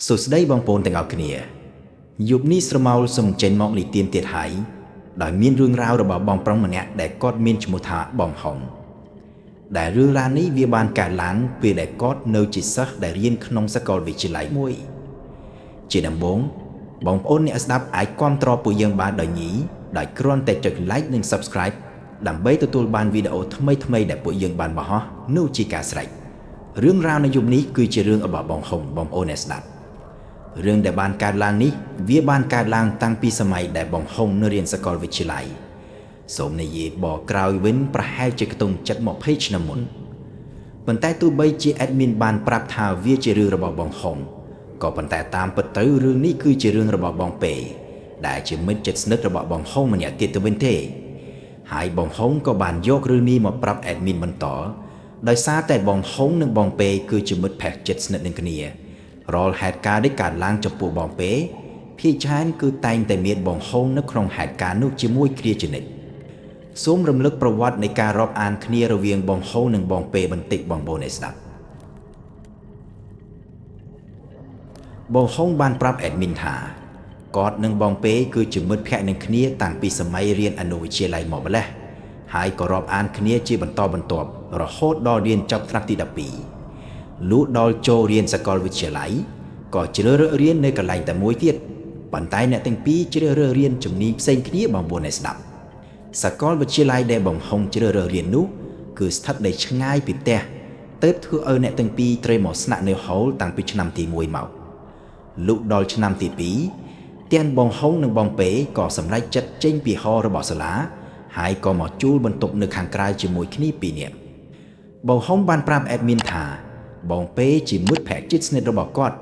សុស្ដីបងប្អូនទាំងអស់គ្នាយប់នេះស្រមោលសូមចេញមកនិទានទៀតហើយដោយមានរឿងរ៉ាវរបស់បងប្រុសម្នាក់ដែលគាត់មានឈ្មោះថាបងហុងដែលរឿងរ៉ាវនេះវាបានកើតឡើងពេលដែលគាត់នៅជាសិស្សដែលរៀនក្នុងសាកលវិទ្យាល័យមួយជាដំបូងបងប្អូនអ្នកស្ដាប់អាចគាំទ្រពួកយើងបានដោយញីដោយគ្រាន់តែចុច like និង subscribe ដើម្បីទទួលបានវីដេអូថ្មីៗដែលពួកយើងបានបង្ហោះនោះជាការស្រេចរឿងរ៉ាវនៅយប់នេះគឺជារឿងរបស់បងហុងបងប្អូនអ្នកស្ដាប់រឿងដែលបានកើតឡើងនេះវាបានកើតឡើងតាំងពីសម័យដែលបងហុងនៅរៀនសាកលវិទ្យាល័យសូមនិយាយបកក្រោយវិញប្រហែលជាខ្ទង់7-20ឆ្នាំមុនប៉ុន្តែទោះបីជា admin បានប្រាប់ថាវាជារឿងរបស់បងហុងក៏ប៉ុន្តែតាមពិតទៅរឿងនេះគឺជារឿងរបស់បងពេដែលជាមិត្តជិតស្និទ្ធរបស់បងហុងម្នាក់ទៀតទៅវិញទេហើយបងហុងក៏បានយករឿងនេះមកប្រាប់ admin បន្តដោយសារតែបងហុងនិងបងពេគឺជាមិត្តភក្តិជិតស្និទ្ធនឹងគ្នារាល់ហេតុការណ៍ដែលកើតឡើងចំពោះបងពេភាគច្រើនគឺតែងតែមានបងហុងនៅក្នុងហេតុការណ៍នោះជាមួយគ្នាជានិច្ចសូមរំលឹកប្រវត្តិនៃការរាប់អានគ្នារវាងបងហុងនិងបងពេបន្តិចបងប្អូនឲ្យស្ដាប់បងហុងបានប្រាប់ admin ថាគាត់និងបងពេគឺជាមិត្តភក្តិនឹងគ្នាតាំងពីសម័យរៀនអនុវិទ្យាល័យមកម្លេះហើយក៏រាប់អានគ្នាជាបន្តបន្ទាប់រហូតដល់រៀនចប់ថ្នាក់ទី12លុះដល់ចូលរៀនសាកលវិទ្យាល័យក៏ជ្រើសរើសរៀននៅកន្លែងតែមួយទៀតប៉ុន្តែអ្នកទាំងពីរជ្រើសរើសរៀនជំនាញផ្សេងគ្នាបងប្អូនឲ្យស្ដាប់សាកលវិទ្យាល័យដែលបងហុងជ្រើសរើសរៀននោះគឺស្ថិតនៅឆ្ងាយពីផ្ទះទើបធ្វើឲ្យអ្នកទាំងពីរត្រូវមកស្នាក់នៅហូលតាំងពីឆ្នាំទី1មកលុះដល់ឆ្នាំទី2ទាំងបងហុងនិងបងពេក៏សម្រេចចិត្តចេញពីហោរបស់សាលាហើយក៏មកជួលបន្ទប់នៅខាងក្រៅជាមួយគ្នា2នាក់បងហុងបានប្រាប់ admin ថាបងពេជាមិត្តភក្តិជិតស្និទ្ធរបស់គាត់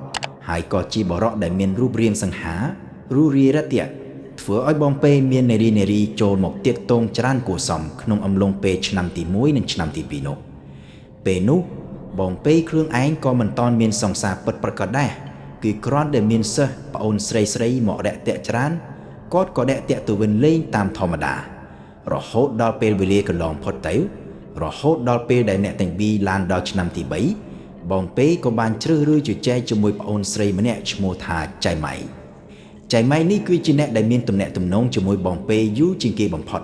ហើយក៏ជាបរិសុទ្ធដែលមានរូបរាងសង្ហារូរីរត្យធ្វើឲ្យបងពេមាននារីចូលមកទាក់ទងច្រើនគួរសមក្នុងអំឡុងពេលឆ្នាំទី1និងឆ្នាំទី2នោះពេលនោះបងពេខ្លួនឯងក៏មិនតាន់មានសង្សារពិតប្រាកដដែរគឺគ្រាន់តែមានសិស្សប្អូនស្រីមករាក់ទាក់ច្រើនគាត់ក៏រាក់ទាក់ទៅវិញលេងតាមធម្មតារហូតដល់ពេលវេលាកន្លងផុតទៅរហូតដល់ពេលដែលអ្នកទាំងពីរឡើងដល់ឆ្នាំទី3បងពេក៏បានជ្រើសរើសជជែកជាមួយប្អូនស្រីម្នាក់ឈ្មោះថាចៃម៉ៃនេះគឺជាអ្នកដែលមានទំនាក់ទំនងជាមួយបងពេយូរជាងគេបំផុត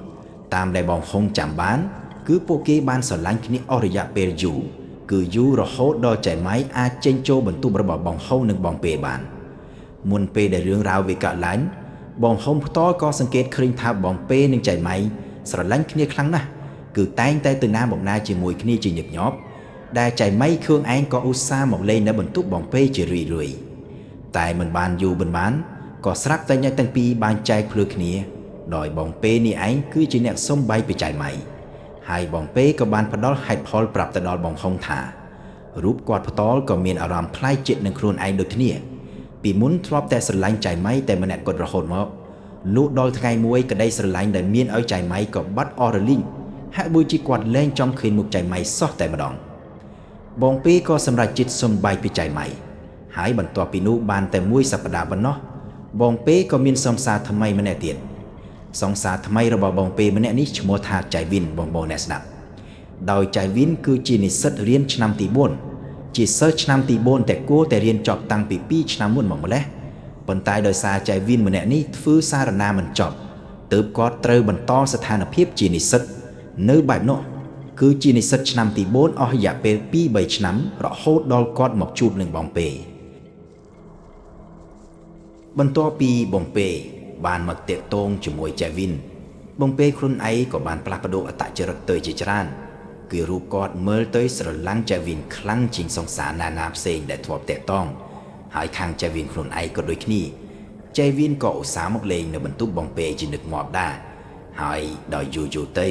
តាមដែលបងហុងចាំបានគឺពួកគេបានស្រឡាញ់គ្នាអស់រយៈពេលយូរគឺយូររហូតដល់ចៃម៉ៃអាចចេញចូលបន្ទប់របស់បងហុងនិងបងពេបានមុនពេលដែលរឿងរ៉ាវវាកើតឡើងបងហុងផ្ទាល់ក៏សង្កេតឃើញថាបងពេនិងចៃម៉ៃស្រឡាញ់គ្នាខ្លាំងណាស់គឺតែងតែទៅណាមកណាជាមួយគ្នាជាញឹកញាប់ដែលចៃម៉ៃខ្លួនឯងក៏ឧស្សាហ៍មកលេងនៅបន្ទប់បងពេជារឿយតែមិនបានយូរមិនបានក៏ស្រាប់តែអ្នកទាំងពីរបានចែកភ្លើគ្នាដោយបងពេនេះឯងគឺជាអ្នកសុំបាយពីចៃម៉ៃហើយបងពេក៏បានផ្ដល់ហេតុផលប្រាប់ទៅដល់បងហុងថារូបគាត់ផ្ទាល់ក៏មានអារម្មណ៍ប្លែកចិត្តនឹងខ្លួនឯងដូចគ្នាពីមុនធ្លាប់តែស្រឡាញ់ចៃម៉ៃតែម្នាក់គាត់រហូតមកលុះដល់ថ្ងៃមួយក្តីស្រឡាញ់ដែលមានឲ្យចៃម៉ៃក៏បាត់អស់រលីងហាក់បីជាគាត់លែងចង់ឃើញមុខចៃម៉ៃសោះតែម្ដងបងពេក៏សម្រេចចិត្តសុំបាយពីចៃម៉ៃហើយបន្ទាប់ពីនោះបានតែមួយសប្តាហ៍ប៉ុណ្ណោះបងពេក៏មានសង្សារថ្មីម្នាក់ទៀតសង្សារថ្មីរបស់បងពេម្នាក់នេះឈ្មោះថាចៃវិនបងប្អូនអ្នកស្ដាប់ដោយចៃវិនគឺជានិស្សិតរៀនឆ្នាំទី4ជាសិស្សឆ្នាំទី4តែគួរតែរៀនចប់តាំងពី2ឆ្នាំមុនមកម្លេះប៉ុន្តែដោយសារចៃវិនម្នាក់នេះធ្វើសារណាមិនចប់ទើបគាត់ត្រូវបន្តស្ថានភាពជានិស្សិតនៅបែបនោះគឺជានិស្សិតឆ្នាំទី4អស់រយៈពេល 2-3 ឆ្នាំរហូតដល់គាត់មកជួបនឹងបងពេបន្ទាប់ពីបងពេបានមកតាក់ទងជាមួយចៃវិនបងពេខ្លួនឯងក៏បានផ្លាស់ប្ដូរអត្តចរិតទៅជាច្រើនគឺរូបគាត់មើលទៅស្រឡាញ់ចៃវិនខ្លាំងជាងសង្សារណាផ្សេងដែលធ្លាប់តាក់ទងហើយខាងចៃវិនខ្លួនឯងក៏ដូចគ្នាចៃវិនក៏ឧស្សាហ៍មកលេងនៅបន្ទប់បងពេជានឹកងាប់ដែរហើយដល់យូរទៅ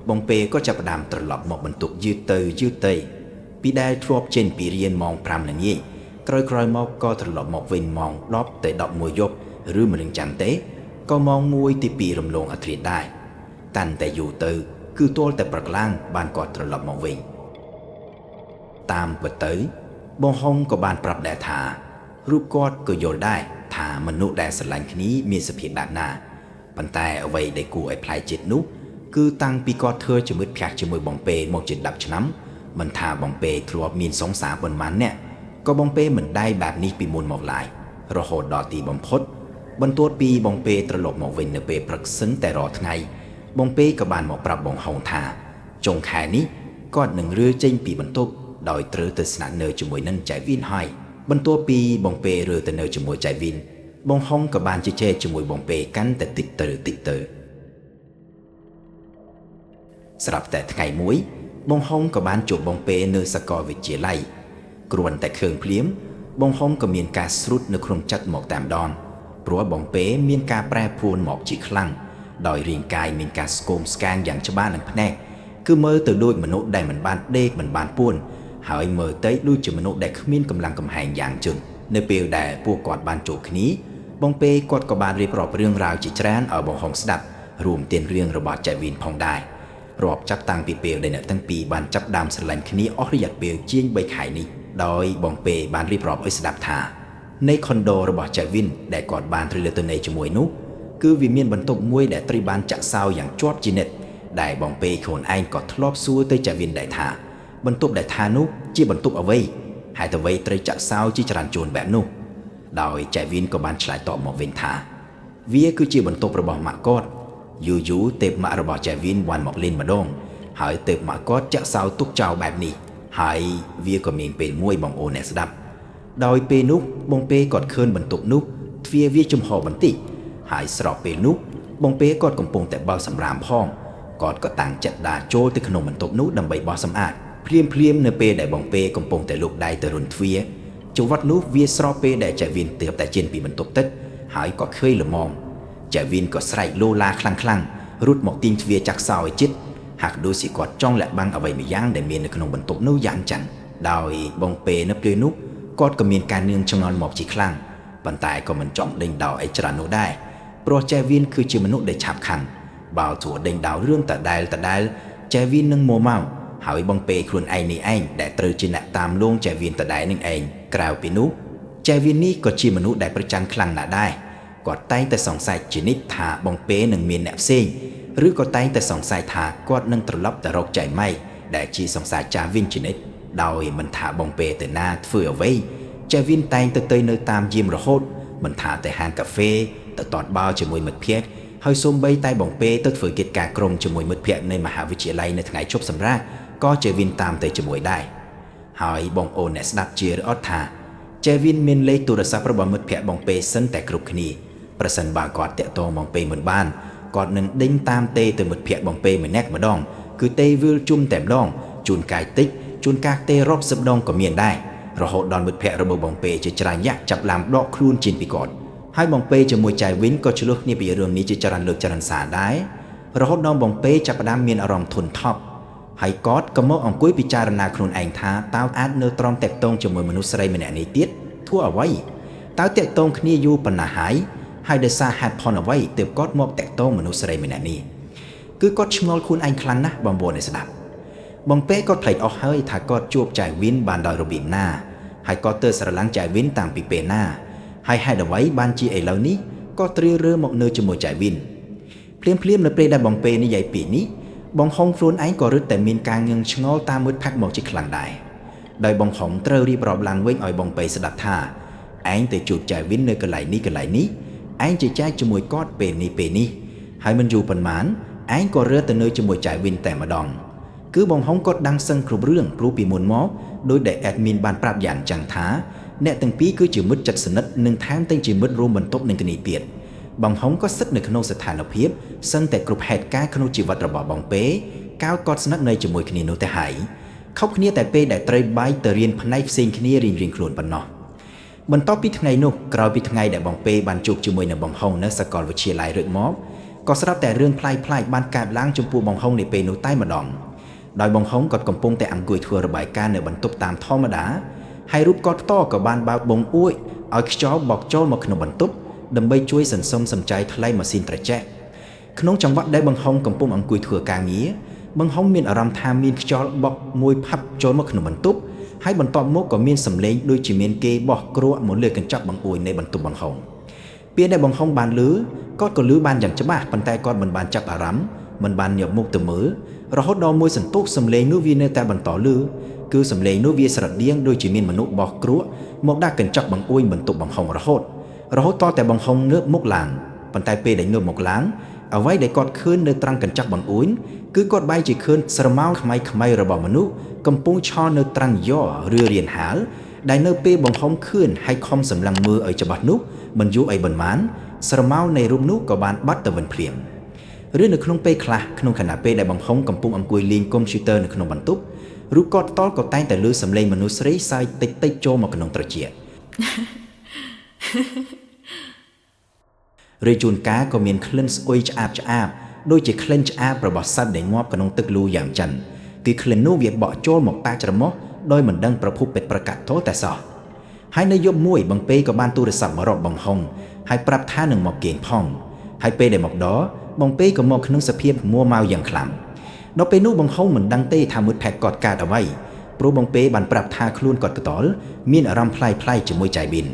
បងពេក៏ចាប់ផ្ដើមត្រឡប់មកបន្ទប់យឺតទៅពីដែលធ្លាប់ចេញពីរៀនម៉ោង 5 ល្ងាចក្រោយមកក៏ត្រឡប់មកវិញម៉ោង 10 ទៅ 11 យប់ឬមិននឹងចាំទេក៏ម៉ោង 1 ទី 2 រំលងអធ្រាត្រដែរតាន់តែយូរទៅគឺទាល់តែព្រឹកឡើងបានគាត់ត្រឡប់មកវិញតាមពិតទៅបងហុងក៏បានប្រាប់ដែរថារូបគាត់ក៏យល់ដែរថាមនុស្សដែលស្រឡាញ់គ្នាមានសភាពបែបណាប៉ុន្តែអ្វីដែលគួរឲ្យប្លែកចិត្តនោះគឺតាំងពីគាត់ធ្វើជាមិត្តភក្តិជាមួយបងពេមកជិត10ឆ្នាំមិនថាបងពេធ្លាប់មានសង្សារប៉ុន្មានអ្នក ក៏បងពេមិនได้បែបនេះពីមុនមកឡើយរហូតដល់ទីបំផុតបន្ទាប់ពីបងពេត្រឡប់មកវិញនៅពេលព្រឹកសឹងតែរាល់ថ្ងៃបងពេក៏បានមកប្រាប់បងហុងថាចុងខែនេះគាត់នឹងរើចេញពីបន្ទប់ដោយត្រូវទៅស្នាក់នៅជាមួយនឹងចៃវីនហើយបន្ទាប់ពីបងពេរើទៅនៅជាមួយចៃវីនបងហុងក៏បានជជែកជាមួយបងពេកាន់តែតិចទៅស្រាប់តែថ្ងៃមួយបងហុងក៏បានជួបបងពេនៅសាកលវិទ្យាល័យគ្រាន់តែឃើញភ្លាមបងហុងក៏មានការស្រុតនៅក្នុងចិត្តមកតាមដនព្រោះបងពេមានការប្រែប្រួលមកជាខ្លាំងដោយរាងកាយមានការស្គមស្កាងយ៉ាងច្បាស់នឹងភ្នែកគឺមើលទៅដូចមនុស្សដែលមិនបានដេកមិនបានពួនហើយមើលទៅដូចជាមនុស្សដែលគ្មានកម្លាំងកំហែងយ៉ាងជន់នៅពេលដែលពួកគាត់បានជួបគ្នាបងពេគាត់ក៏បានរៀបរាប់រឿងរ៉ាវជាច្រើនឲ្យបងហុងស្ដាប់រួមទាំងរឿងរបស់ចៃវីនផងដែររាប់ចាប់តាំងពីពេលដែលអ្នកទាំងពីរបានចាប់ដើមស្រឡាញ់គ្នាអស់រយៈពេលជាង3ខែនេះដោយបងពេបានរៀបរាប់ឲ្យស្ដាប់ថាในខុនដូរបស់ចៃវីនដែលគាត់បានទៅលើទៅនៃជាមួយនោះគឺវាមានបន្ទប់មួយដែលត្រូវបានចាក់សោយ៉ាងជាប់ជានិច្ចដែលបងពេខ្លួនឯងក៏ធ្លាប់សួរទៅចៃវីនដែរថាបន្ទប់ដែលថានោះជាបន្ទប់អ្វីហេតុអ្វីត្រូវចាក់សោជាច្រើនជួនបែបនោះដោយចៃវីនក៏បានឆ្លើយតបមកវិញថាវាគឺជាបន្ទប់របស់ម៉ាក់គាត់យូរទេពម៉ាក់របស់ចៃវីនបានមកលេងម្ដងហើយទេពម៉ាក់គាត់ចាក់សោទុកចោលបែបនេះហើយវាក៏មានពេលមួយបងអូនអ្នកស្ដាប់ដោយពេលនោះបងពេគាត់ឃើញបន្ទប់នោះទ្វារវាចំហបន្តិចហើយស្របពេលនោះបងពេគាត់កំពុងតែបើកសម្រាមផងគាត់ក៏តាំងចិត្តដើរចូលទៅក្នុងបន្ទប់នោះដើម្បីបោះសម្អាតភ្លាមនៅពេលដែលបងពេកំពុងតែលូកដៃទៅរុនទ្វារចង្វាត់នោះវាស្របពេលដែលចៃវីនទើបតែចេញពីបន្ទប់ទឹកហើយក៏ឃើញល្មមចៃវីនក៏ស្រែកលូឡាខ្លាំងរត់មកទាញទ្វារចាក់សោឲ្យជិតហាក់ដូចជាគាត់ចង់លាក់បាំងអ្វីម្យ៉ាងដែលមាននៅក្នុងបន្ទប់នោះយ៉ាងចាំងដោយបងពេនៅពេលនោះគាត់ក៏មានការនឿងឆ្ងល់មកជាខ្លាំងប៉ុន្តែក៏មិនចង់ដេញដោលអីច្រើននោះដែរព្រោះចៃវីនគឺជាមនុស្សដែលឆាប់ខឹងបើទោះដេញដោលរឿងដដែលចៃវីននឹងមកហើយបងពេខ្លួនឯងនេះឯងដែលត្រូវជាអ្នកតាមលងចៃវីនដដែលនឹងឯងក្រៅពីនោះចៃវីននេះក៏ជាមនុស្សដែលប្រច័ណ្ឌខ្លាំងណាស់ដែរគាត់តែងតែសង្ស័យជានិច្ចថាបងពេនឹងមានអ្នកផ្សេងឬក៏តែងតែសង្ស័យថាគាត់នឹងត្រឡប់ទៅរកចៃម៉ៃដែលជាសង្សារចាស់វិញជានិច្ចដោយមិនថាបងពេទៅណាធ្វើអ្វីចៃវីនតែងទៅនៅតាមយាមរហូតមិនថាតែហាងកាហ្វេទៅតតបាល់ជាមួយមិត្តភ័ក្តិហើយសូម្បីតែបងពេទៅធ្វើកិច្ចការក្រុមជាមួយមិត្តភ័ក្តិនៅមហាវិទ្យាល័យនៅថ្ងៃជប់សម្រាកក៏ចៃវីនតាមទៅជាមួយដែរហើយបងអូនអ្នកស្ដាប់ជាអត់ថាចៃវីនមានលេខទូរស័ព្ទរបស់មិត្តភ័ក្តិបងពេសិនតែគ្រប់គ្នាប្រសិនបើគាត់តាក់ទងបងពេមិនបានគាត់នឹងដេញតាមទេទៅមិត្តភ័ក្តិបងពេម្នាក់ម្ដងគឺទេវិលជុំតែម្ដងជួនកាយតិចជួនកាលទេរាប់សិបដងក៏មានដែររហូតដល់មិត្តភ័ក្តិរបស់បងពេជាច្រើនយ៉ាក់ចាប់ឡាមដកខ្លួនជិនពីគាត់ហើយបងពេជាមួយចៃវីនក៏ឆ្លោះគ្នាពីរឿងនេះជាច្រើនលើកច្រើនសារដែររហូតដល់បងពេចាប់ផ្ដើមមានអារម្មណ៍ធុញថប់ហើយគាត់ក៏មកអង្គុយពិចារណាខ្លួនឯងថាតើអាចនៅទ្រាំតាក់ទងជាមួយមនុស្សស្រីម្នាក់នេះទៀតធ្វើអ្វីតើតាក់ទងគ្នាយូរប៉ុណ្ណាហើយដោយសារហេតុផលអ្វីទើបគាត់មកតាក់ទងមនុស្សស្រីម្នាក់នេះគឺគាត់ឆ្ងល់ខ្លួនឯងខ្លាំងណាស់បងប្អូនអ្នកស្ដាប់បងពេគាត់ភ្លេចអស់ហើយថាគាត់ជួបចៃវីនបានដោយរបៀបណាហើយគាត់ទៅស្រឡាញ់ចៃវីនតាំងពីពេលណាហើយហេតុអ្វីបានជាឥឡូវនេះគាត់ត្រៀមរើមកនៅជាមួយចៃវីនភ្លាមនៅពេលដែលបងពេនិយាយពីនេះបងហុងខ្លួនឯងក៏រឹតតែមានការងឿងឆ្ងល់តាមមើលផាក់មកជាខ្លាំងដែរដោយបងហុងត្រូវរៀបរាប់ឡើងវិញឲ្យបងពេស្ដាប់ថាឯងទៅជួបចៃវីននៅកន្លែងនេះឯងជជែកជាមួយគាត់ពេលនេះហើយមិនយូរប៉ុន្មានឯងក៏រើទៅនៅជាមួយចៃវីនតែម្ដងគឺបងហុងគាត់ដឹងសឹងគ្រប់រឿងព្រោះពីមុនមកដោយដែល admin បានប្រាប់យ៉ាងចឹងថាអ្នកទាំងពីរគឺជាមិត្តជិតស្និទ្ធនិងថែមទាំងជាមិត្តរួមបន្ទប់នឹងគ្នាទៀតបងហុងក៏ស្ថិតនៅក្នុងស្ថានភាពសឹងតែគ្រប់ហេតុការណ៍ក្នុងជីវិតរបស់បងពេកាលគាត់ស្និទ្ធនៅជាមួយគ្នានោះទៅហើយខុសគ្នាតែពេលដែលត្រូវបាយទៅរៀនផ្នែកផ្សេងគ្នារៀងខ្លួនប៉ុណ្ណោះបន្ទាប់ពីថ្ងៃនោះក្រោយពីថ្ងៃដែលបងពេបានជួបជាមួយនឹងបងហុងនៅសាកលវិទ្យាល័យរួចមកក៏ស្រាប់តែរឿងប្លែកបានកើតឡើងចំពោះបងហុងនៅពេលនោះតែម្ដងដោយបងហុងគាត់កំពុងតែអង្គុយធ្វើរបាយការណ៍នៅបន្ទប់តាមធម្មតាហើយរូបគាត់ផ្ទាល់ក៏បានបើកបងអួយឲ្យខ្យល់បក់ចូលមកក្នុងបន្ទប់ដើម្បីជួយសន្សំសំចៃថ្លៃម៉ាស៊ីនត្រជាក់ក្នុងចង្វាក់ដែលបងហុងកំពុងអង្គុយធ្វើការងារបងហុងមានអារម្មណ៍ថាមានខ្យល់បក់មួយផាប់ចូលមកក្នុងបន្ទប់ហើយបន្ទាប់មកក៏មានសម្លេងដូចជាមានគេបោះគ្រក់មកលើកញ្ចក់បង្អួយនៃបន្ទប់បងហុងពេលដែលបងហុងបានឮគាត់ក៏ឮបានយ៉ាងច្បាស់ប៉ុន្តែគាត់មិនបានចាប់អារម្មណ៍ មិនបានញាប់មុខទៅមើលរហូតដល់មួយសន្ទុះសំឡេងនោះវានៅតែបន្តលឺគឺសំឡេងនោះវាស្រដៀងដូចជាមានមនុស្សបោះគ្រក់មកដាក់កញ្ចក់បង្អួយបន្ទប់បង្ហុងរហូតតតែបង្ហុងងើបមុខឡើងប៉ុន្តែពេលដែលងើបមុខឡើងអ្វីដែលគាត់ឃើញនៅត្រង់កញ្ចក់បង្អួយគឺគាត់បែរជាឃើញស្រមោលខ្មៅរបស់មនុស្សកំពុងឈរនៅត្រង់យ៉ឬរៀនហាលដែលនៅពេលបង្ហុងឃើញហើយខំសម្លឹងមើលឲ្យច្បាស់នោះមិនយូរអីប៉ុន្មានស្រមោលនៃរូបនោះក៏បានបាត់ទៅវិញភ្លាមឬនៅក្នុងពេលខ្លះក្នុងខណៈពេលដែលបង្ហុងកំពុងអង្គុយលេងកុំព្យូទ័រនៅក្នុងបន្ទប់ឬគាត់ផ្ទាល់ក៏តែងតែឮសំឡេងមនុស្សស្រីសើចតិចៗចូលមកក្នុងត្រចៀកឬជួនកាលក៏មានក្លិនស្អុយឆ្អាបដូចជាក្លិនឆ្អាបរបស់សត្វដែលងាប់ក្នុងទឹកលូយ៉ាងចិនគឺក្លិននោះវាបក់ចូលមកតាច្រមុះដោយមិនដឹងប្រភពពេទ្យប្រកាសទោតែសោះហើយនៅយប់មួយបងពេក៏បានទូរស័ព្ទមករកបង្ហុងហើយប្រាប់ថានឹងមកគេងផងហើយពេលដែលមកដល់បងពេក៏មកក្នុងសភាពមួម៉ៅយ៉ាងខ្លាំងដល់ពេលនោះបង្ហុងមិនដឹងទេថាមុតផែតគាត់កើតអ្វីព្រោះបងពេបានប្រាប់ថាខ្លួនគាត់កតល់មានអារម្មណ៍ប្លែកៗជាមួយចៃវិន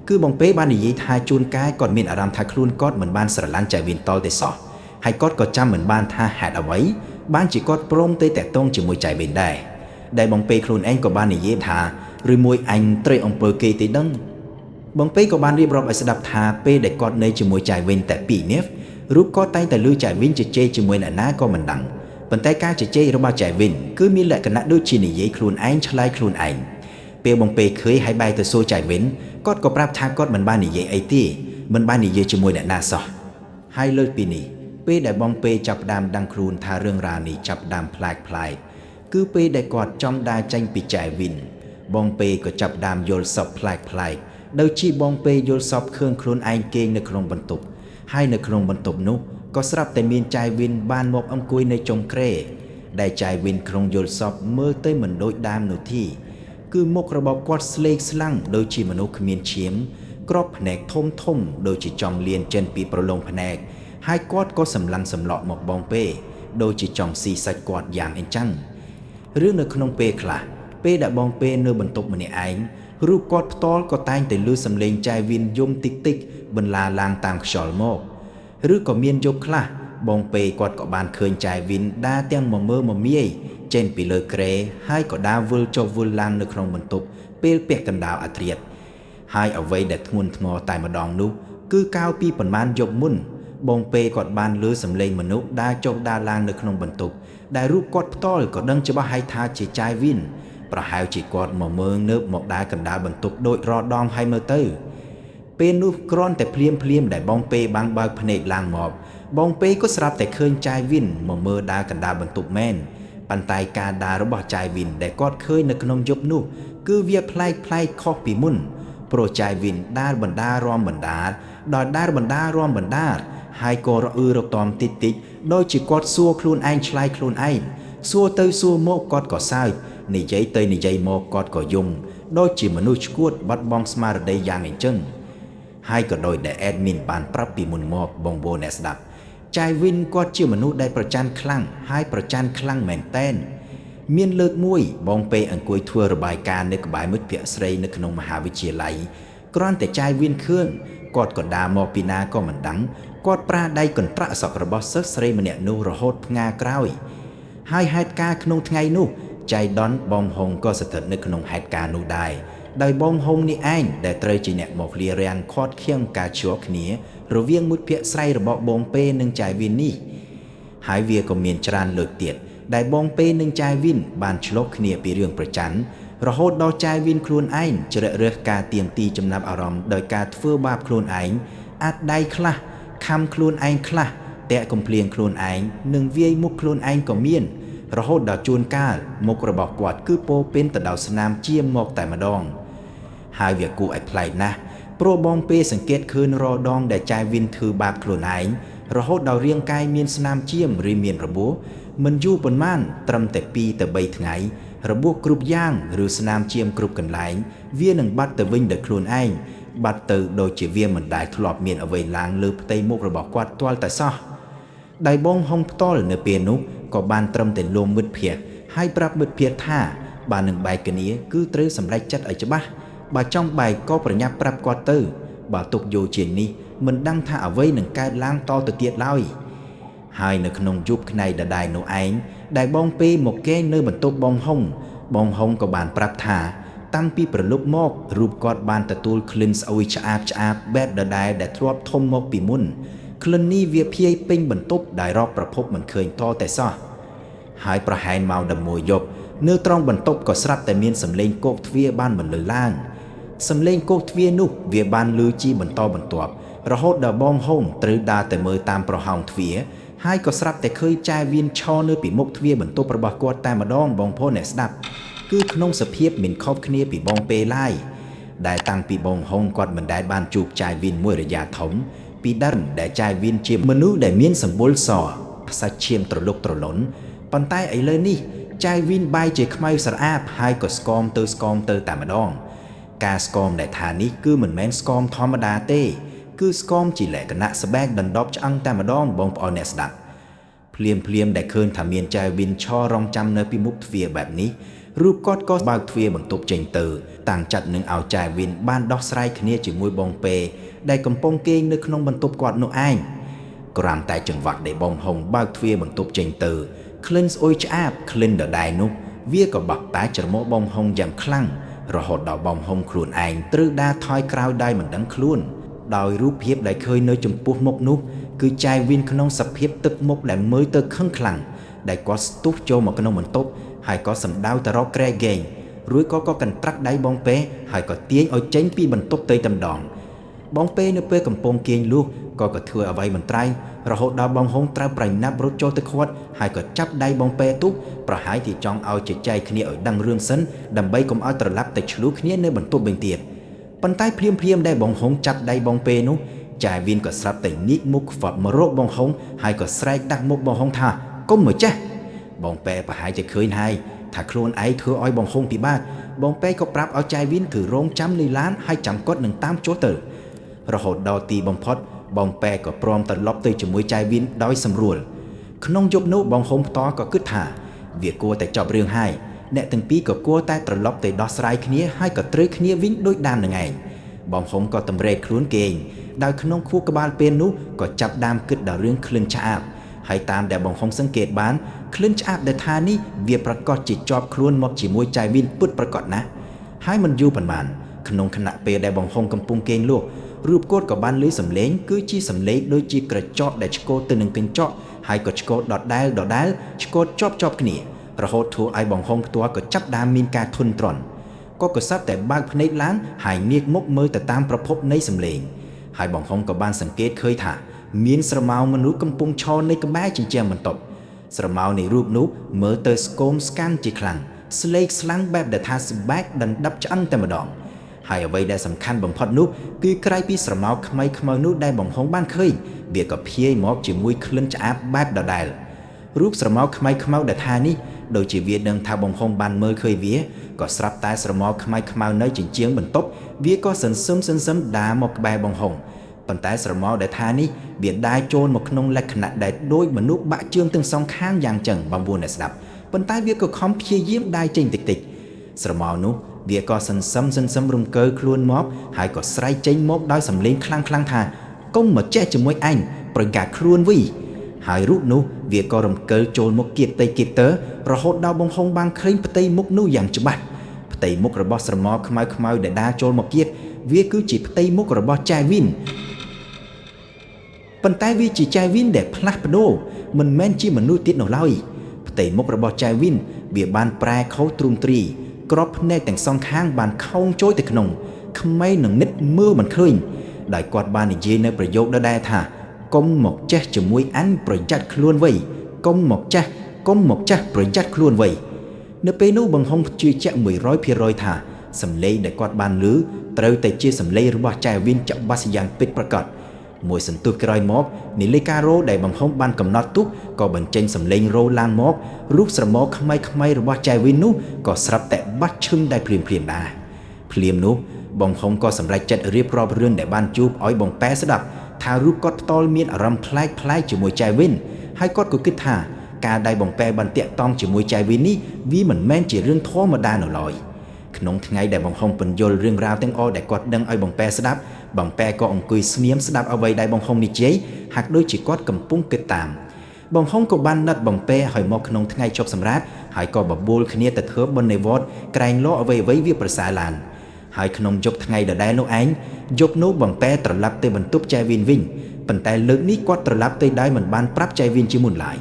គឺបងពេបាននិយាយថាជួនកាលគាត់មានអារម្មណ៍ថាខ្លួនគាត់មិនបានស្រឡាញ់ចៃវិនតលទេសោះហើយគាត់ក៏ចាំមិនបានថាហេតុអ្វីបានជាគាត់ព្រមទៅតាក់ទងជាមួយចៃវិនដែរដែលបងពេខ្លួនឯងក៏បាននិយាយថាឬមួយអញត្រូវអង្គើគេទេដឹងបងពេក៏បានរៀបរាប់ឲ្យស្ដាប់ថាពេលដែលគាត់នៅជាមួយចៃវិនតែ2នាក់រូបគាត់តែងតែលឺចៃវិនជជែកជាមួយអ្នកណាក៏មិនដឹងប៉ុន្តែការជជែករបស់ចៃវិនគឺមានលក្ខណៈដូចជានិយាយខ្លួនឯងឆ្លើយខ្លួនឯងពេលបងពេឃើញហើយបែរទៅសួរចៃវិនគាត់ក៏ប្រាប់ថាគាត់មិនបាននិយាយអីទេមិនបាននិយាយជាមួយអ្នកណាសោះហើយលើសពីនេះពេលដែលបងពេចាប់ផ្ដើមដឹងខ្លួនថារឿងរ៉ាវនេះចាប់ផ្ដើមប្លែកគឺពេលដែលគាត់ចំដើរចេញពីចៃវិនបងពេក៏ចាប់ផ្ដើមយល់សពប្លែកដូចជាបងពេយល់សពឃើញខ្លួនឯងគេងនៅក្នុងបន្ទប់ហើយនៅក្នុងបន្ទប់នោះក៏ស្រាប់តែមានចៃវិនបានមកអង្គុយនៅចុងគ្រែដែលចៃវិនក្នុងយល់សពមើលទៅមិនដូចដើមនោះទេគឺមុខរបស់គាត់ស្លេកស្លាំងដូចជាមនុស្សគ្មានឈាមក្របភ្នែកធំដូចជាចង់លៀនចេញពីប្រឡងភ្នែកហើយគាត់ក៏សម្លឹងសម្លក់មកបងពេដូចជាចង់ស៊ីសាច់គាត់យ៉ាងអញ្ចឹងឬនៅក្នុងពេលខ្លះពេលដែលបងពេនៅបន្ទប់ម្នាក់ឯងរូបគាត់ផ្ទាល់ក៏តែងតែឮសំឡេងចៃវិនយំតិចបន្លាឡើងតាមខ្យល់មកឬក៏មានយប់ខ្លះបងពេគាត់ក៏បានឃើញចៃវិនដើរទាំងមកមើលមកមាយចេញពីលើគ្រែហើយក៏ដើរវិលចុះវិលឡើងនៅក្នុងបន្ទប់ពេលពាក់កណ្ដាលអាធ្រាត្រហើយអ្វីដែលធ្ងន់ធ្ងរតែម្ដងនោះគឺកាលពីប្រមាណយប់មុនបងពេគាត់បានឮសំឡេងមនុស្សដើរចុះដើរឡើងនៅក្នុងបន្ទប់ដែលរូបគាត់ផ្ទាល់ក៏ដឹងច្បាស់ហើយថាជាចៃវិនប្រហែលជាគាត់មកមើលងើបមកដើរកណ្ដាលបន្ទប់ដូចរដងហើយមើលទៅពេលនោះគ្រាន់តែភ្លាមដែលបងពេបានបើកភ្នែកឡើងមកបងពេក៏ស្រាប់តែឃើញចៃវិនមកមើលដើរកណ្ដាលបន្ទប់មែនប៉ុន្តែការដើររបស់ចៃវិនដែលគាត់ឃើញនៅក្នុងយប់នោះគឺវាប្លែកខុសពីមុនព្រោះចៃវិនដើរបណ្ដារំបណ្ដាដល់ដើរបណ្ដារំបណ្ដាហើយក៏រអ៊ឺរទាំតិចដូចជាគាត់សួរខ្លួនឯងឆ្លើយខ្លួនឯងសួរទៅសួរមកគាត់ក៏សើចនិយាយទៅនិយាយមកគាត់ក៏យំដូចជាមនុស្សឈួតបាត់បង់ស្មារតីយ៉ាងអញ្ចឹងហើយក៏ដោយដែល admin បានប្រាប់ពីមុនមកបងប្អូនអ្នកស្ដាប់ចៃវិនគាត់ជាមនុស្សដែលប្រច័ណ្ឌខ្លាំងហើយប្រច័ណ្ឌខ្លាំងមែនតែនមានលើកមួយបងពេអង្គុយធ្វើរបាយការណ៍នៅក្បែរមិត្តភក្តិស្រីនៅក្នុងមហាវិទ្យាល័យគ្រាន់តែចៃវិនឃើញគាត់ក៏ដើរមកពីណាក៏មិនដឹងគាត់ប្រាដៃកន្ត្រាក់សក់របស់សិស្សស្រីម្នាក់នោះរហូតផ្ងាក្រោយហើយហេតុការណ៍ក្នុងថ្ងៃនោះចៃដនបងហុងក៏ស្ថិតនៅក្នុងហេតុការណ៍នោះដែរដោយបងហុងនេះឯងដែលត្រូវជាអ្នកមកលារាំងខាត់ខៀងការជួបគ្នារវាងមិត្តភក្តិស្រីរបស់បងពេនិងចៃវិននេះហើយវាក៏មានច្រើនលើកទៀតដែលបងពេនិងចៃវិនបានឆ្លោះគ្នាពីរឿងប្រច័ណ្ឌរហូតដល់ចៃវិនខ្លួនឯងជ្រើសរើសការទៀមទីចំណាប់អារម្មណ៍ដោយការធ្វើបាបខ្លួនឯងអាត់ដៃខ្លះខំខ្លួនឯងខ្លះតាក់កំភ្លៀងខ្លួនឯងនិងវាយមុខខ្លួនឯងក៏មានរហូតដល់ជួនកាលមុខរបស់គាត់គឺពោពេញទៅដោយស្នាមជាមមកតែម្ដងហើយវាគួរឲ្យប្លែកណាស់ព្រោះបងពេសង្កេតឃើញរដងដែលចៃវិនធ្វើបាបខ្លួនឯងរហូតដល់រាងកាយមានស្នាមជាមឬមានរបួសមិនយូរប៉ុន្មានត្រឹមតែ2ទៅ3ថ្ងៃរបួសគ្រប់យ៉ាងឬស្នាមជាមគ្រប់កន្លែងវានឹងបាត់ទៅវិញដោយខ្លួនឯងបាត់ទៅដូចជាវាមិនដែលធ្លាប់មានអ្វីឡើងលើផ្ទៃមុខរបស់គាត់ទាល់តែសោះដៃបងហុងផ្ទាល់នៅពេលនោះក៏បានត្រឹមតែលំមិត្តភក្តិហើយប្រាប់មិត្តភក្តិថាបើនឹងបែកគ្នាគឺត្រូវសម្រេចចិត្តឲ្យច្បាស់បើចង់បែកក៏ប្រញាប់ប្រាប់គាត់ទៅបើទុកយូរជាងនេះមិនដឹងថាអ្វីនឹងកើតឡើងតទៅទៀតឡើយហ ហើយនៅក្នុងយប់ថ្ងៃដដែលនោះឯងដែលបងពេមកគេងនៅបន្ទប់បងហុងក៏បានប្រាប់ថាតាំងពីប្រលប់មករូបគាត់បានទទួលក្លិនស្អុយឆ្អាបបែបដដែលដែលធ្លាប់ធំមកពីមុនក្លិននេះវាភាយពេញបន្ទប់ដែលរកប្រភពមិនឃើញតតែសោះហើយប្រហែលម៉ោង11យប់នៅត្រង់បន្ទប់ក៏ស្រាប់តែមានសំឡេងគោកទ្វារបានបន្លឺឡើងសំឡេងគោកទ្វារនោះវាបានឮជាបន្តបន្ទាប់រហូតដល់បងហុងត្រូវដើរទៅមើលតាមប្រហោងទ្វារហើយក៏ស្រាប់តែឃើញចែវៀនឈរនៅពីមុខទ្វារបន្ទប់របស់គាត់តែម្ដងបងប្អូនអ្នកស្ដាប់គឺក្នុងសភាពមិនខុសគ្នាពីបងពេឡើយដែលតាំងពីបងហុងគាត់មិនដែលបានជួបចែវៀនមួយរយៈធំពីដើមដែលចែវៀនជាមនុស្សដែលមានសម្បុរសសាច់ឈាមត្រលុកត្រលន់ប៉ុន្តែឥឡូវនេះចែវៀនបែរជាខ្មៅស្រអាបហើយក៏ស្គមទៅតែម្ដងការស្គមដែលថានេះគឺមិនមែនស្គមធម្មតាទេគឺស្គមជាលក្ខណៈស្បែកដណ្ដប់ឆ្អឹងតែម្ដងបងប្អូនអ្នកស្ដាប់ភ្លាមដែលឃើញថាមានចែវៀនឈររងចាំនៅពីមុខទ្វារបែបនេះរូបគាត់ក៏បើកទ្វារបន្ទប់ចេញទៅតាំងចិត្តនឹងឲ្យចែវៀនបានដោះស្រាយគ្នាជាមួយបងពេដែលកំពុងគេងនៅក្នុងបន្ទប់គាត់នោះឯងគ្រាន់តែចង្វាក់ដែលបងហុងបើកទ្វារបន្ទប់ចេញទៅក្លិនស្អុយឆ្អាបក្លិនដដែលនោះវាក៏បាក់តែច្រមុះបងហុងយ៉ាងខ្លាំងរហូតដល់បងហុងខ្លួនឯងត្រូវដើរថយក្រោយដោយមិនដឹងខ្លួនដោយរូបភាពដែលឃើញនៅចំពោះមុខនោះគឺចែវៀនក្នុងសភាពទឹកមុខដែលមើលទៅខឹងខ្លាំងដែលគាត់ស្ទុះចូលមកក្នុងបន្ទប់ហើយក៏សម្ដៅទៅរកក្រែហ្គេងរួចក៏កន្ត្រាក់ដៃបងពេហើយក៏ទាញឲ្យចេញពីបន្ទប់ទៅតែម្ដងបងពេនៅពេលកំពុងគេងលុះក៏ធ្វើអ្វីមិនត្រែងរហូតដល់បងហុងត្រូវប្រញាប់រត់ចូលទៅខាត់ហើយក៏ចាប់ដៃបងពេទុកប្រហែលជាចង់ឲ្យជជែកគ្នាឲ្យដឹងរឿងសិនដើម្បីកុំឲ្យត្រឡប់ទៅឆ្លុះគ្នានៅបន្ទប់វិញទៀតប៉ុន្តែភ្លាមដែលបងហុងចាប់ដៃបងពេនោះចែវៀនក៏ស្រាប់តែញីកមុខខ្វាប់មករកបងហុងហើយក៏ស្រែកដាក់មុខបងហុងថាកុំមកចេះបងពេប្រហែលជាឃើញហើយថាខ្លួនឯងធ្វើឲ្យបងហុងពិបាកបងពេក៏ប្រាប់ឲ្យចែវៀនគឺរងចាំនៅឡានហើយចាំគាត់នឹងតាមចុះទៅរហូតដល់ទីបំផុតបងពេក៏ព្រមត្រឡប់ទៅជាមួយចែវៀនដោយសម្រួលក្នុងយប់នោះបងហុងផ្ទាល់ក៏គិតថាវាគួរតែចប់រឿងហើយអ្នកទាំងពីរក៏គួរតែត្រឡប់ទៅដោះស្រាយគ្នាហើយក៏ត្រូវគ្នាវិញដូចដើមនឹងឯងបងហុងក៏តម្រេកខ្លួនគេងដោយក្នុងខួរក្បាលពេលនោះក៏ចាប់ដើមគិតដល់រឿងក្លិនឆ្អាបហើយតាមដែលបងហុងសង្កេតបានក្លិនឆ្អាបដែលថានេះវាប្រកាសជាជាប់ខ្លួនមកជាមួយចែវៀនពិតប្រាកដណាស់ហើយមិនយូរប៉ុន្មានក្នុងខណៈពេលដែលបងហុងកំពុងគេងលក់រូបគាត់ក៏បានឮសំឡេងគឺជាសំឡេងដូចជាក្រចកដែលឆ្កូតទៅនឹងកញ្ចក់ហើយក៏ឆ្កូតដដែលឆ្កូតជាប់គ្នារហូតធ្វើឲ្យបងហុងផ្ទាល់ក៏ចាប់ដើមមានការធុញទ្រាន់ក៏សឹកតែបើកភ្នែកឡើងហើយងាកមុខមើលទៅតាមប្រភពនៃសំឡេងហើយបងហុងក៏បានសង្កេតឃើញថាមានស្រមោលមនុស្សកំពុងឈរនៅក្បែរជញ្ជាំងបន្ទប់ស្រមោលនៃរូបនោះមើលទៅស្គមស្កាំជាខ្លាំងស្លេកស្លាំងបែបដែលថាស្បែកដណ្ដប់ឆ្អឹងតែម្ដងហើយអ្វីដែលសំខាន់បំផុតនោះគឺក្រៅពីស្រមោលខ្មៅនោះដែលបងហុងបានឃើញវាក៏ភាយមកជាមួយក្លិនឆ្អាបបែបដដែលរូបស្រមោលខ្មៅដែលថានេះដូចជាវាដឹងថាបងហុងបានមើលឃើញវាក៏ស្រាប់តែស្រមោលខ្មៅនៅជញ្ជាំងបន្ទប់វាក៏សន្សឹមដើរមកក្បែរបងហុងប៉ុន្តែស្រមោលដែលថានេះវាដើរចូលមកក្នុងលក្ខណៈដែលដូចមនុស្សបាក់ជើងទាំងសងខាងយ៉ាងចឹងបងប្អូនអ្នកស្ដាប់ប៉ុន្តែវាក៏ខំព្យាយាមដើរចេញតិចស្រមោលនោះវាក៏សន្សឹមរំកើខ្លួនមកហើយក៏ស្រែកចេញមកដោយសំឡេងខ្លាំងថាកុំមកចេះជាមួយអញប្រកាសខ្លួនវីហើយរូបនោះវាក៏រំកើចូលមកគៀបទៅរហូតដល់បងហុងបានឃើញផ្ទៃមុខនោះយ៉ាងច្បាស់ផ្ទៃមុខរបស់ស្រមោលខ្មៅដែលដើរចូលមកគៀបវាគឺជាផ្ទៃមុខរបស់ចែវៀនប៉ុន្តែវាជាចែវៀនដែលផ្លាស់ប្ដូរមិនមែនជាមនុស្សទៀតនោះឡើយផ្ទៃមុខរបស់ចែវៀនវាបានប្រែខុសទ្រង់ទ្រីក្របភ្នែកទាំងសងខាងបានខោងចូលទៅក្នុងក្មេងនឹងនិតមើលមិនឃើញដោយគាត់បាននិយាយនៅប្រយោគដដែលថាកុំមកចេះជាមួយអញប្រយ័ត្នខ្លួនវៃកុំមកចេះប្រយ័ត្នខ្លួនវៃនៅពេលនោះបងហុងជឿជាក់ 100% ថាសំឡេងដែលគាត់បានឮត្រូវតែជាសំឡេងរបស់ចែវៀនច្បាស់យ៉ាងពិតប្រាកដមួយសន្ទុះក្រោយមកនាឡិការ៉ូដែលបងហុងបានកំណត់ទុកក៏បញ្ចេញសំឡេងរោឡើងមករូបស្រមោលខ្មៅរបស់ចែវៀននោះក៏ស្រាប់តែបាត់ឈឹងដែរភ្លាមដែរភ្លាមនោះបងហុងក៏សម្រេចចិត្តរៀបរាប់រឿងដែលបានជួបឲ្យបងប៉ែស្ដាប់ថារូបគាត់ផ្ទាល់មានអារម្មណ៍ប្លែកជាមួយចែវៀនហើយគាត់ក៏គិតថាការដែលបងប៉ែបានតាក់ទងជាមួយចែវៀននេះវាមិនមែនជារឿងធម្មតានៅឡើយក្នុងថ្ងៃដែលបងហុងបញ្យល់រឿងរ៉ាវទាំងអស់ដែលគាត់ដឹងឲ្យបងប៉ែស្ដាប់បងប៉ែក៏អង្គុយស្ងៀមស្ដាប់អ្វីដែលបងហុងនិយាយហាក់ដូចជាគាត់កំពុងគិតតាម បងហុងក៏បានណាត់បងពេឲ្យមកក្នុងថ្ងៃជប់សម្រាប់ហើយក៏បបួលគ្នាទៅធ្វើបុណ្យនៃវត្តក្រែងលោអ្វីៗវាប្រសើរឡើងហើយក្នុងយប់ថ្ងៃដដែលនោះឯងយប់នោះបងពេត្រឡប់ទៅបន្ទប់ចែវីនវិញប៉ុន្តែលើកនេះគាត់ត្រឡប់ទៅដោយមិនបានប្រាប់ចែវីនជាមុនឡើយ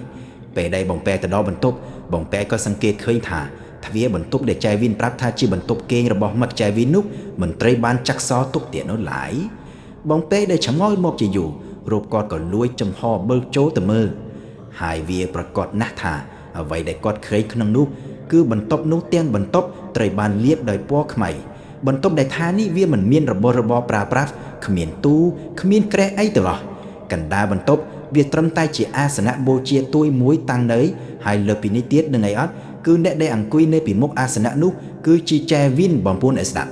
ពេលដែលបងពេទៅដល់បន្ទប់បងពេក៏សង្កេតឃើញថាទ្វារបន្ទប់ដែលចែវីនប្រាប់ថាជាបន្ទប់គេងរបស់មិត្តចែវីននោះមិនត្រូវបានចាក់សទុកទៀតនោះឡើយបងពេដែលឆ្ងល់មកជាយូររូបគាត់ក៏លួចចំហបិលចូលទៅមើលហើយវាប្រកាសណាស់ថាអ្វីដែលគាត់ឃើញក្នុងនោះគឺបន្ទប់នោះទាំងបន្ទប់ត្រូវបានលាបដោយពណ៌ខ្មៅបន្ទប់ដែលថានេះវាមិនមានរបស់របរប្រើប្រាស់គ្មានទូគ្មានក្រែអីទាំងអស់កណ្ដាលបន្ទប់វាត្រឹមតែជាអាសនៈបូជាទួយមួយតាំងនៅហើយលើពីនេះទៀតនឹងអីអត់គឺអ្នកដែលអង្គុយនៅពីមុខអាសនៈនោះគឺជាចែវីនបងប្អូនឲ្យស្ដាប់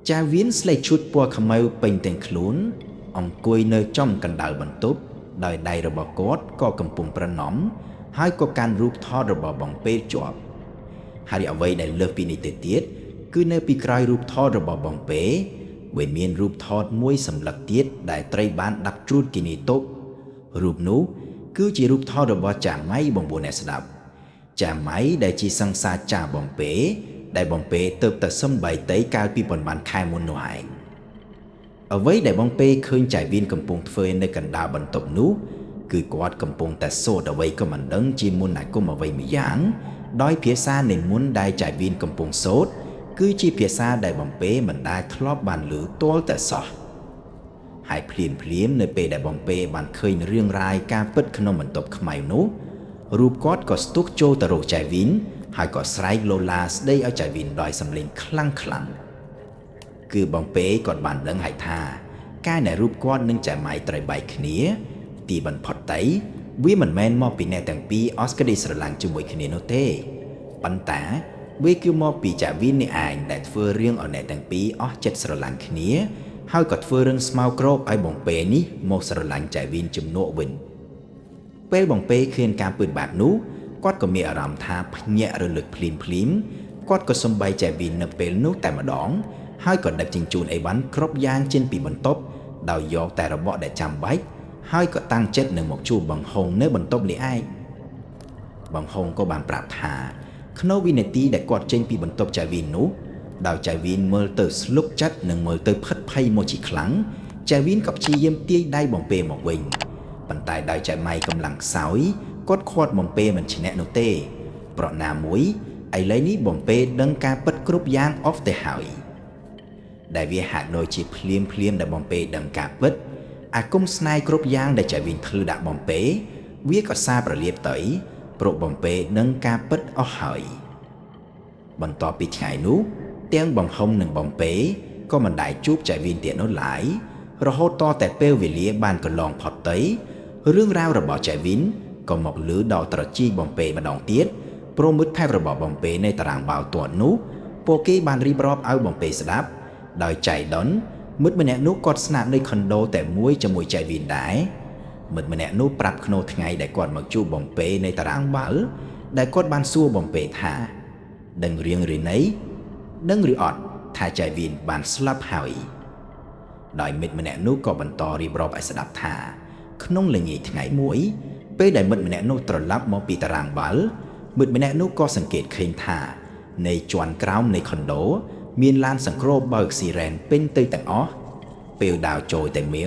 ចែវីនស្លៀកឈុតពណ៌ខ្មៅពេញទាំងខ្លួនអង្គុយនៅចំកណ្ដាលបន្ទប់ដោយដៃរបស់គាត់ក៏កំពុងប្រណម្យហើយក៏កាន់រូបថតរបស់បងពេជាប់ហើយអ្វីដែលលើសពីនេះទៅទៀតគឺនៅពីក្រោយរូបថតរបស់បងពេវាមានរូបថតមួយសម្លឹកទៀតដែលត្រូវបានដាក់ជ្រួតគីនីតុបរូបនោះគឺជារូបថតរបស់ចាម៉ៃបងប្អូនអ្នកស្ដាប់ចាម៉ៃដែលជាសង្សារចាបងពេដែលបងពេទៅតែសំបីតៃកាលពីប៉ុន្មានខែមុននោះឯងអ្វីដែលបងពេឃើញចៃវីនកំពុងធ្វើនៅកណ្ដាលបន្ទប់នោះគឺគាត់កំពុងតែសូត្រអ្វីក៏មិនដឹងជាមុនអាគមអ្វីម្យ៉ាងដោយភាសានៃមុនដែលចៃវីនកំពុងសូត្រគឺជាភាសាដែលបងពេមិនដែលធ្លាប់បានឮទាល់តែសោះហើយភ្លាមនៅពេលដែលបងពេបានឃើញរឿងរ៉ាវការពិតក្នុងបន្ទប់ខ្មៅនោះរូបគាត់ក៏ស្ទុះចូលទៅរកចៃវីនហើយក៏ស្រែកឡូឡាស្ដីឲ្យចៃវីនដោយសំឡេងខ្លាំងគឺបងពេគាត់បានដឹងហើយថាការដែលរូបគាត់នឹងចៅម៉ៃត្រូវបែកគ្នាទីបំផុតទៅវាមិនមែនមកពីអ្នកទាំងពីរអស់ក្តីស្រឡាញ់ជាមួយគ្នានោះទេប៉ុន្តែវាគឺមកពីចាវីននេះឯងដែលធ្វើរឿងឲ្យអ្នកទាំងពីរអស់ចិត្តស្រឡាញ់គ្នាហើយក៏ធ្វើរឿងស្មៅក្រោកឲ្យបងពេនេះមកស្រឡាញ់ចាវីនជំនួសវិញពេលបងពេឃើញការពិតបែបនោះគាត់ក៏មានអារម្មណ៍ថាភ្ញាក់រលឹកភ្លាមគាត់ក៏សំបីចាវីននៅពេលនោះតែម្ដងហើយក៏ដឹកជញ្ជូនអីវ៉ាន់គ្រប់យ៉ាងចេញពីបន្ទប់ដោយយកតែរបស់ដែលចាំបាច់ហើយក៏តាំងចិត្តនឹងមកជួបបងហុងនៅបន្ទប់នេះឯងបងហុងក៏បានប្រាប់ថាក្នុងវិនាទីដែលគាត់ចេញពីបន្ទប់ចៅវីននោះដោយចៅវីនមើលទៅស្លុកចិត្តនិងមើលទៅផិតភ័យមកជាខ្លាំងចៅវីនក៏ព្យាយាមទាយដៃបងពេមកវិញប៉ុន្តែដោយចៅម៉ៃកម្លាំងខ្សោយគាត់ខាត់បងពេមិនឈ្នះនោះទេប្រណាមួយឥឡូវនេះបងពេដឹងការពិតគ្រប់យ៉ាងអស់ទៅហើយដែលវាហាក់ដូចជាភ្លាមដែលបំពេដឹងការពិតអាគមស្នេហ៍គ្រប់យ៉ាងដែលចៅវិញធ្វើដាក់បំពេវាក៏សាប្រលៀបទៅព្រោះបំពេនឹងការពិតអស់ហើយបន្ទាប់ពីថ្ងៃនោះទាំងបងហុំនិងបំពេក៏មិនដែលជួបចៅវិញទៀតនោះឡើយរហូតតតែពេលវេលាបានកន្លងផុតទៅរឿងរ៉ាវរបស់ចៅវិញក៏មកលឺដល់ត្រជីបំពេម្ដងទៀតព្រោះមិត្តភក្តិរបស់បំពេในតារាងបាល់ទាត់នោះពួកគេបានរៀបរាប់ឲ្យបំពេស្ដាប់ដោយចៃដុនមិត្តម្នាក់នោះគាត់ស្នាក់នៅខុនដូតែមួយជាមួយចៃវីនដែរមិត្តម្នាក់នោះប្រាប់ក្នុងថ្ងៃដែលគាត់មកជួបបំពេในតារាងបាល់ដែលគាត់បានសួរបំពេថាដឹងរឿងឬណីដឹងឬអត់ថាចៃវីនបានស្លាប់ហើយដោយមិត្តម្នាក់នោះក៏បន្តរៀបរាប់ឲ្យស្ដាប់ថាក្នុងល្ងាចថ្ងៃមួយពេលដែលមិត្តម្នាក់នោះត្រឡប់មកពីតារាងបាល់មិត្តម្នាក់នោះក៏សង្កេតឃើញថាในជាន់ក្រោមនៃខុនដូមានឡានសង្គ្រោះបើកស៊ីរ៉ែនពេញទៅទាំងអស់ពេលដាវចូលតែមៀ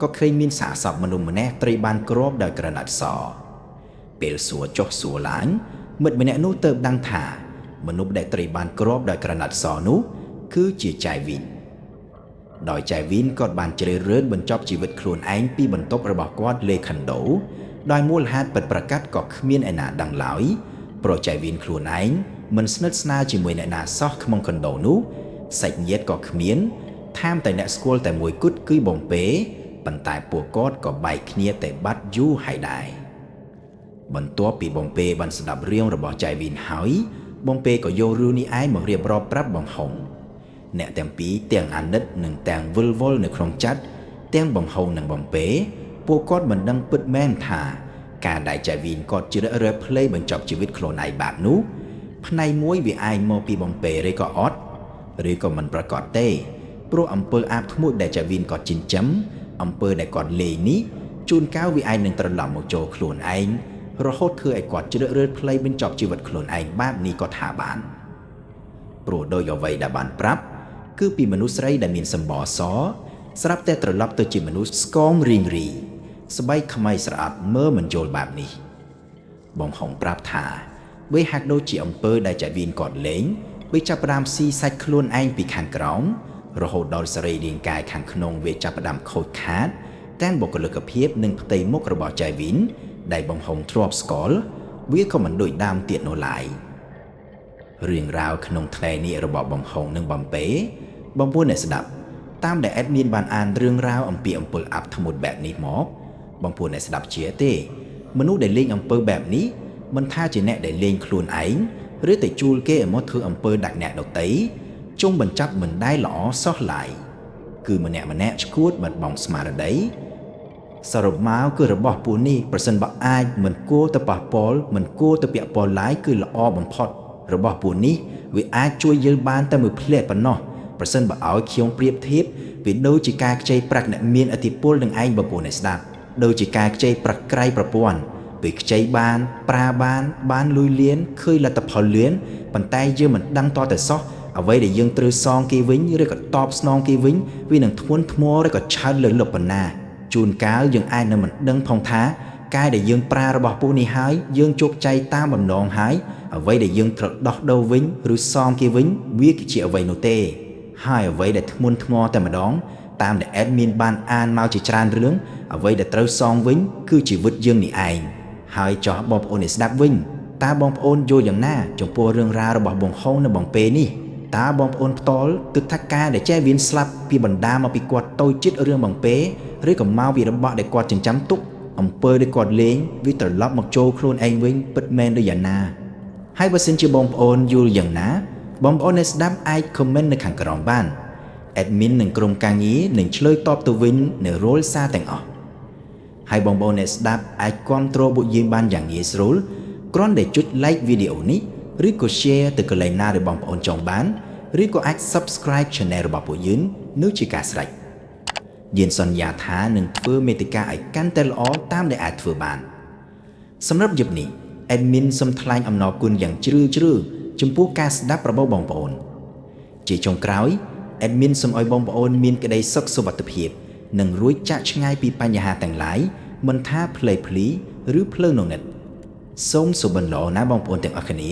ក៏ឃើញមានសាកសពមនុស្សម្នាក់ត្រូវបានគ្របដោយក្រណាត់សពេលសួរចុះសួរឡើងមិត្តម្នាក់នោះទៅដឹងថាមនុស្សដែលត្រូវបានគ្របដោយក្រណាត់សនោះគឺជាចៃវីនដោយចៃវីនក៏បានជ្រើសរើសបញ្ចប់ជីវិតខ្លួនឯងពីបន្ទប់របស់គាត់លេខុនដូដោយមូលហេតុពិតប្រាកដក៏គ្មានឯណាដឹងឡើយព្រោះចៃវីនខ្លួនឯងមិនស្និទ្ធស្នាលជាមួយអ្នកណាសោះក្នុងខុនដូនោះសាច់ញាតិក៏គ្មានថែមតែអ្នកស្គាល់តែមួយគត់គឺបំពេប៉ុន្តែពួកគាត់ក៏បែកគ្នាតែបាត់យូរហើយដែរបន្ទាប់ពីបំពេបានស្ដាប់រឿងរបស់ចៃវីនហើយបំពេក៏យករឿងនេះឯងមករៀបរាប់ប្រាប់បងហុងអ្នកទាំងពីរទាំងអាណិតនិងទាំងវិលវល់នៅក្នុងចិត្តទាំងបងហុងនិងបំពេពួកគាត់មិនដឹងពិតមែនថាការដែលចៃវីនគាត់ជ្រើសរើសផ្លេបញ្ចប់ជីវិតខ្លួនឯងបែបនោះផ្នែកមួយវាអាចមកពីបំពេឬក៏អត់ឬក៏មិនប្រកាសទេព្រោះអំពើអាបធ្មួយដែលចៅវីនគាត់ចិញ្ចឹមអំពើដែលគាត់លេងនេះ ជួនកាលវាអាចនឹងត្រឡប់មកចូលខ្លួនឯងរហូតធ្វើឲ្យគាត់ជ្រើសរើសផ្លូវបញ្ចប់ជីវិតខ្លួនឯងបែបនេះក៏ថាបានព្រោះដោយអ្វីដែលបានប្រាប់គឺពីមនុស្សស្រីដែលមានសម្បរសស្រាប់តែត្រឡប់ទៅជាមនុស្សស្គមរីងរីស្បែកខ្មៅស្រអាប់មើលមិនយល់បែបនេះបងហុងប្រាប់ថាវាហាក់ដូចជាអំពើដែលចាវីនគាត់លេងវាចាប់ផ្ដើមស៊ីសាច់ខ្លួនឯងពីខាងក្រោមរហូតដល់សរីរាង្គកាយខាងក្នុងវាចាប់ផ្ដើមខូចខាតទាំងបុគ្គលិកភាពនិងផ្ទៃមុខរបស់ចាវីនដែលបងហុងធ្លាប់ស្គាល់វាក៏មិនដូចដើមទៀតនោះឡើយរឿងរ៉ាវក្នុងថ្ងៃនេះរបស់បងហុងនិងបំពេបងប្អូនអ្នកស្ដាប់តាមដែល admin បានអានរឿងរ៉ាវអំពីអំពើអាប់ធ្មត់បែបនេះមកបងប្អូនអ្នកស្ដាប់ជាទេមនុស្សដែលលេងអំពើបែបនេះមិនថាជាអ្នកដែលលេងខ្លួនឯងឬតែជួលគេឲ្យមកធ្វើអំពើដាក់អ្នកដទៃជុំបញ្ចាប់មិនដែលល្អសោះឡើយគឺម្នាក់ឈួតមិនបងស្មារតីសរុបមកគឺរបស់ពួកនេះប្រសិនបើអាចមិនគួរទៅប៉ះពាល់មិនគួរទៅពាក់ព័ន្ធឡើយគឺល្អបំផុតរបស់ពួកនេះវាអាចជួយយើងបានតែមួយផ្លែប៉ុណ្ណោះប្រសិនបើឲ្យខ្ញុំប្រៀបធៀបវាដូចជាការខ្ចីប្រាក់អ្នកមានឥទ្ធិពលនឹងឯងបងប្អូនអ្នកស្ដាប់ដូចជាការខ្ចីប្រាក់ក្រៃប្រព័ន្ធពេលខ្ចីបានប្រាបានលុយលៀនឃើញលទ្ធផលលឿនប៉ុន្តែយើងមិនដឹងតតែសោះអ្វីដែលយើងត្រូវសងគេវិញឬក៏តបស្នងគេវិញវានឹងធ្ងន់ធ្ងរឬក៏ឆើតលើលុបបណ្ណាជួនកាលយើងអាចនឹងមិនដឹងផងថាកាយដែលយើងប្រារបស់ពួកនេះហើយយើងជោគជ័យតាមបំណងហើយអ្វីដែលយើងត្រូវដោះដូរវិញឬសងគេវិញវាគឺជាអ្វីនោះទេហើយអ្វីដែលធ្ងន់ធ្ងរតែម្ដងតាមដែល admin បានអានមកជាច្រើនរឿងអ្វីដែលត្រូវសងវិញគឺជីវិតយើងនេះឯងហើយចោះបងប្អូនអ្នកស្ដាប់វិញតើបងប្អូនយល់យ៉ាងណាចំពោះរឿងរ៉ាវរបស់បងហុងនិងបងពេនេះតើបងប្អូនផ្ទាល់គិតថាការដែលចេះវៀនស្លាប់ពីបណ្ដាមកពីគាត់តូចចិត្តរឿងបងពេឬក៏មកពីរបស់ដែលគាត់ចិញ្ចឹមទុកអំពើដែលគាត់លេងវាត្រឡប់មកចូលខ្លួនឯងវិញពិតមែនដូចយ៉ាងណាហើយបើសិនជាបងប្អូនយល់យ៉ាងណាបងប្អូនអ្នកស្ដាប់អាច comment នៅខាងក្រោមបាន admin និងក្រុមការងារនឹងឆ្លើយតបទៅវិញនៅរាល់សារទាំងអស់ហើយបងប្អូនអ្នកស្ដាប់អាចគ្រប់គ្រងពួកយើងបានយ៉ាងងាយស្រួលគ្រាន់តែចុច like វីដេអូនេះឬក៏ share ទៅកន្លែងណាដែលបងប្អូនចង់បានឬក៏អាច subscribe channel របស់ពួកយើងនោះជាការស្រេចយើងសន្យាថានឹងធ្វើមេតិកាឲ្យកាន់តែល្អតាមដែលអាចធ្វើបានសម្រាប់យប់នេះ admin សូមថ្លែងអំណរគុណយ៉ាងជ្រាលជ្រៅចំពោះការស្ដាប់របស់បងប្អូនជាចុងក្រោយ admin សូមឲ្យបងប្អូនមានក្តីសុខសុវត្ថិភាពនិងរួចចាកឆ្ងាយពីបញ្ហាទាំងឡាយមិនថាផ្លេភ្លីឬភ្លើងងងឹតសូមសុបិនល្អណាបងប្អូនទាំងអស់គ្នា